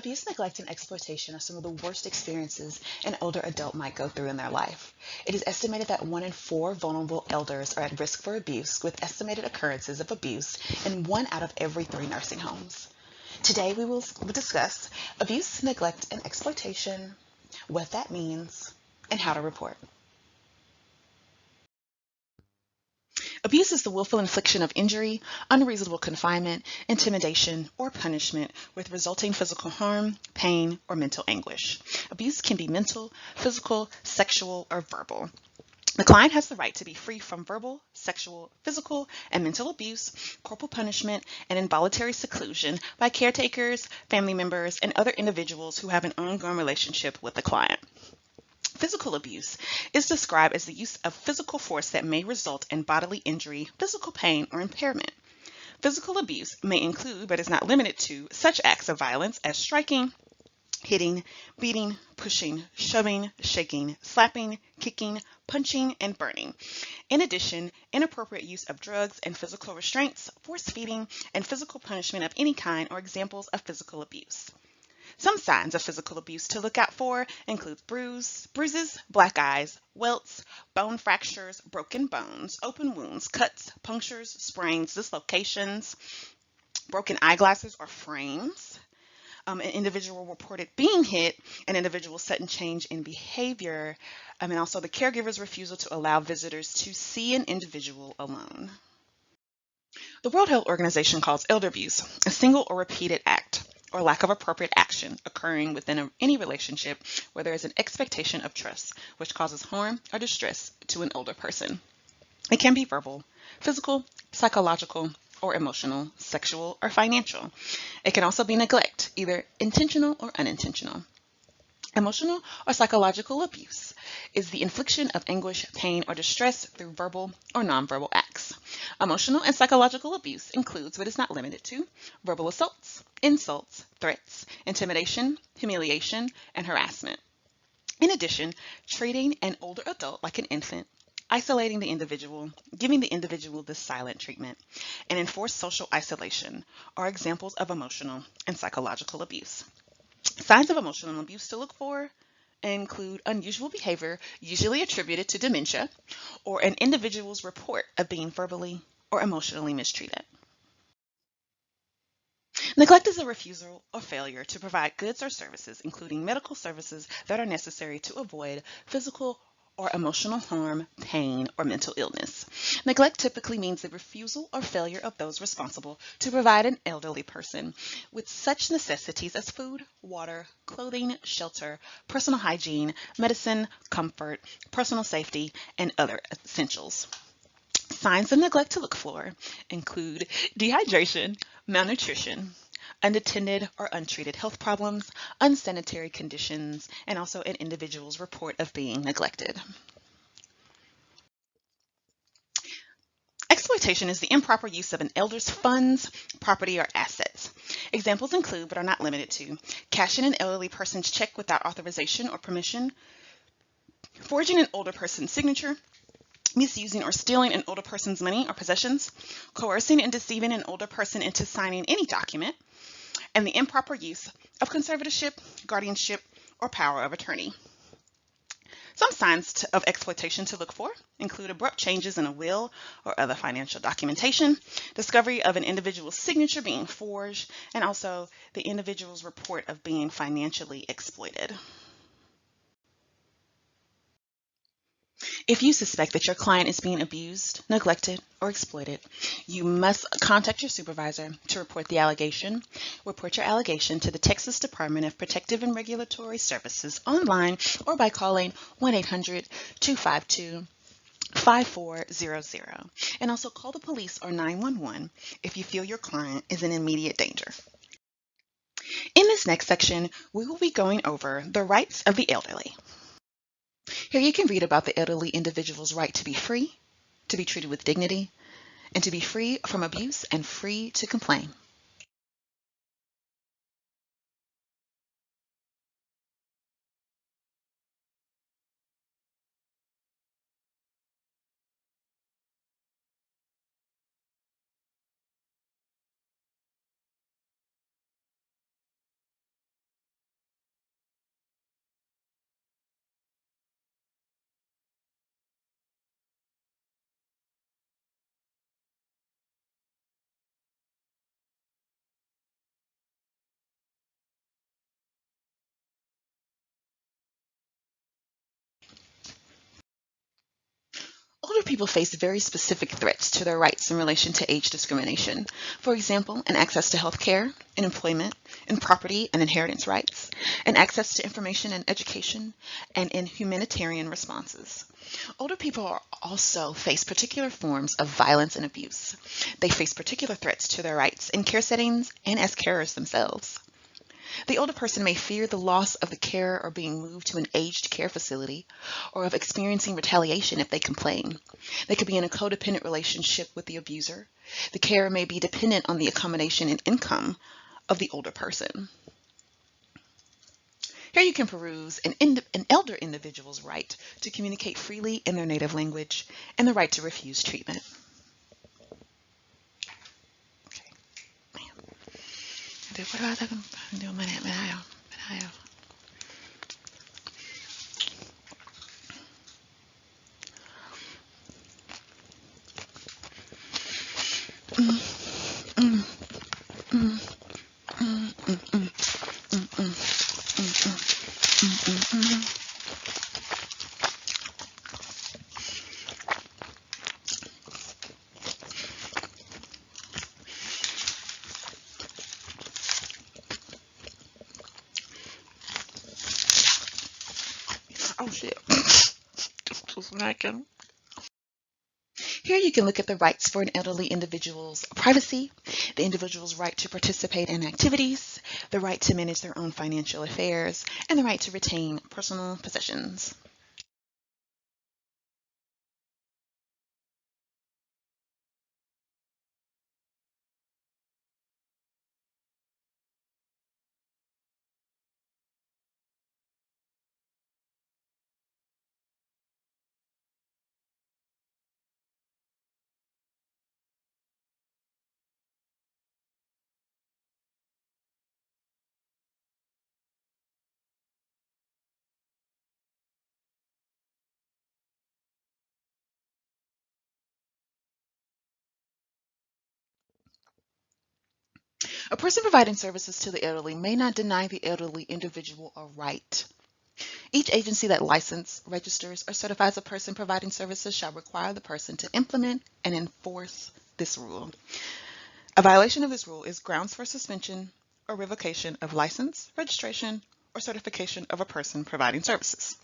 Abuse, neglect, and exploitation are some of the worst experiences an older adult might go through in their life. It is estimated that 1 in 4 vulnerable elders are at risk for abuse, with estimated occurrences of abuse in 1 out of every 3 nursing homes. Today we will discuss abuse, neglect, and exploitation, what that means, and how to report. Abuse is the willful infliction of injury, unreasonable confinement, intimidation, or punishment with resulting physical harm, pain, or mental anguish. Abuse can be mental, physical, sexual, or verbal. The client has the right to be free from verbal, sexual, physical, and mental abuse, corporal punishment, and involuntary seclusion by caretakers, family members, and other individuals who have an ongoing relationship with the client. Physical abuse is described as the use of physical force that may result in bodily injury, physical pain, or impairment. Physical abuse may include, but is not limited to, such acts of violence as striking, hitting, beating, pushing, shoving, shaking, slapping, kicking, punching, and burning. In addition, inappropriate use of drugs and physical restraints, force feeding, and physical punishment of any kind are examples of physical abuse. Some signs of physical abuse to look out for include bruises, black eyes, welts, bone fractures, broken bones, open wounds, cuts, punctures, sprains, dislocations, broken eyeglasses or frames. An individual reported being hit, an individual's sudden change in behavior, and also the caregiver's refusal to allow visitors to see an individual alone. The World Health Organization calls elder abuse a single or repeated act or lack of appropriate action occurring within any relationship where there is an expectation of trust, which causes harm or distress to an older person. It can be verbal, physical, psychological, or emotional, sexual, or financial. It can also be neglect, either intentional or unintentional. Emotional or psychological abuse is the infliction of anguish, pain, or distress through verbal or nonverbal acts. Emotional and psychological abuse includes, but is not limited to, verbal assaults, insults, threats, intimidation, humiliation, and harassment. In addition, treating an older adult like an infant, isolating the individual, giving the individual the silent treatment, and enforced social isolation are examples of emotional and psychological abuse. Signs of emotional abuse to look for include unusual behavior, usually attributed to dementia, or an individual's report of being verbally or emotionally mistreated. Neglect is a refusal or failure to provide goods or services, including medical services that are necessary to avoid physical or emotional harm, pain, or mental illness. Neglect typically means the refusal or failure of those responsible to provide an elderly person with such necessities as food, water, clothing, shelter, personal hygiene, medicine, comfort, personal safety, and other essentials. Signs of neglect to look for include dehydration, malnutrition, unattended or untreated health problems, unsanitary conditions, and also an individual's report of being neglected. Exploitation is the improper use of an elder's funds, property, or assets. Examples include, but are not limited to, cashing an elderly person's check without authorization or permission, forging an older person's signature, misusing or stealing an older person's money or possessions, coercing and deceiving an older person into signing any document, and the improper use of conservatorship, guardianship, or power of attorney. Some signs of exploitation to look for include abrupt changes in a will or other financial documentation, discovery of an individual's signature being forged, and also the individual's report of being financially exploited. If you suspect that your client is being abused, neglected, or exploited, you must contact your supervisor to report the allegation. Report your allegation to the Texas Department of Protective and Regulatory Services online or by calling 1-800-252-5400, and also call the police or 911 if you feel your client is in immediate danger. In this next section, we will be going over the rights of the elderly. Here you can read about the elderly individual's right to be free, to be treated with dignity, and to be free from abuse and free to complain. people face very specific threats to their rights in relation to age discrimination. For example, in access to health care, in employment, in property and inheritance rights, in access to information and education, and in humanitarian responses. Older people also face particular forms of violence and abuse. They face particular threats to their rights in care settings and as carers themselves. The older person may fear the loss of the carer or being moved to an aged care facility, or of experiencing retaliation if they complain. They could be in a codependent relationship with the abuser. The carer may be dependent on the accommodation and income of the older person. Here you can peruse an elder individual's right to communicate freely in their native language and the right to refuse treatment. Oh shit. Here you can look at the rights for an elderly individual's privacy, the individual's right to participate in activities, the right to manage their own financial affairs, and the right to retain personal possessions. A person providing services to the elderly may not deny the elderly individual a right. Each agency that licenses, registers, or certifies a person providing services shall require the person to implement and enforce this rule. A violation of this rule is grounds for suspension or revocation of license, registration, or certification of a person providing services.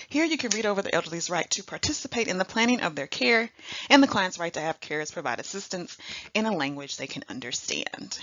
Here you can read over the elderly's right to participate in the planning of their care and the client's right to have carers provide assistance in a language they can understand.